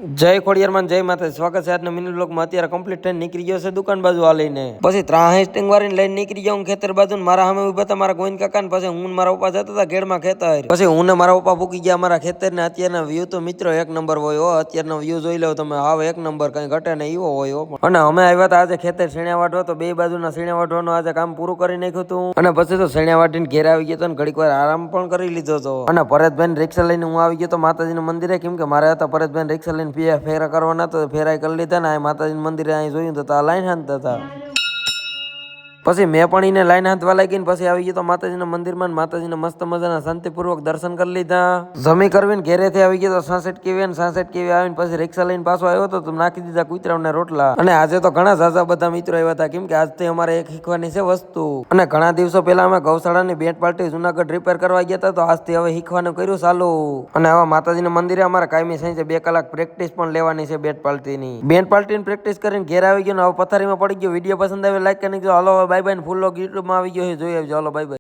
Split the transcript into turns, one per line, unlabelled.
જય ખોડિયારમાં જય માતા. સ્વાગત છે આજના મિની બ્લોગમાં. અત્યારે કમ્પ્લીટ થઈને નીકળી ગયો છે દુકાન બાજુ આ લઈને. પછી 3 સ્ટિંગ વાળીને લઈને નીકળી જાઉં ખેતર બાજુ. મારા સામે ઉભા હતા મારા ગોવિંદ કાકા ને પછી હું મારા પપ્પા જતા હતા ઘેડમાં ખેતર. પછી હું ને મારા પપ્પા પૂકી ગયા મારા ખેતર ને. અત્યારના વ્યૂ તો મિત્રો એક નંબર હોય હો. અત્યારનો વ્યૂ જોઈ લો તમે, હાવ એક નંબર, કઈ ઘટે ને એવો હોય હો. અને અમે આવ્યા હતા આજે ખેતર સીણ્યા વાટવા, તો બે બાજુના સીણ્યા વાટવાનું આજે કામ પૂરું કરી નાખ્યું હતું. અને પછી તો સીણ્યા વાટીને ઘેર આવી ગયો તો ઘડીક વાર આરામ પણ કરી લીધો હતો. અને પરેશભાઈ રિક્ષા લઈને હું આવી ગયો તો માતાજીના મંદિરે, કેમ કે મારે હતા પરેશભાઈ રિક્ષા લઈને ફેરા કરવાના, તો ફેરાઈ કરી લીધા ને. માતાજીના મંદિરે અહીં જોયું તો આ લાઈન હાંધતા હતા. પછી મેં પણ એને લાઈન હાંધવા લાગી ને પછી આવી ગયો તો માતાજીના મંદિરમાં. માતાજીના મસ્ત મજાના શાંતિપૂર્વક દર્શન કરી લીધા. જમી કરવીને ઘેરેથી આવી ગયો તો 66 કેવી ને 66 કેવી આવીને પછી રિક્ષા લઈને પાછો આવ્યો તો નાખી દીધા કૂતરાઓના રોટલા. અને આજે તો ઘણા ઝાઝા બધા મિત્રો આવ્યા હતા, કેમ કે આજથી અમારે એક શીખવાની છે વસ્તુ. અને ઘણા દિવસો પહેલા અમે ગૌશાળાની બેટ પાર્ટી જુનાગઢ રિપેર કરવા ગયા હતા, તો આજથી હવે શીખવાનું કર્યું ચાલુ. અને હવે માતાજીના મંદિરે અમારે કાયમી સાંજે 2 કલાક પ્રેક્ટિસ પણ લેવાની છે બેટ પાર્ટીની. બેટ પાર્ટીની પ્રેક્ટિસ કરીને ઘેર આવી ગયો ને હવે પથારીમાં પડી ગયો. વિડીયો પસંદ આવે લાઈક કરી નાખજો. હાલો બાય બાય. ફૂલ લોગ યુટ્યુબમાં આવી ગયો છે, જોઈ આવજો. હાલો બાય બાય.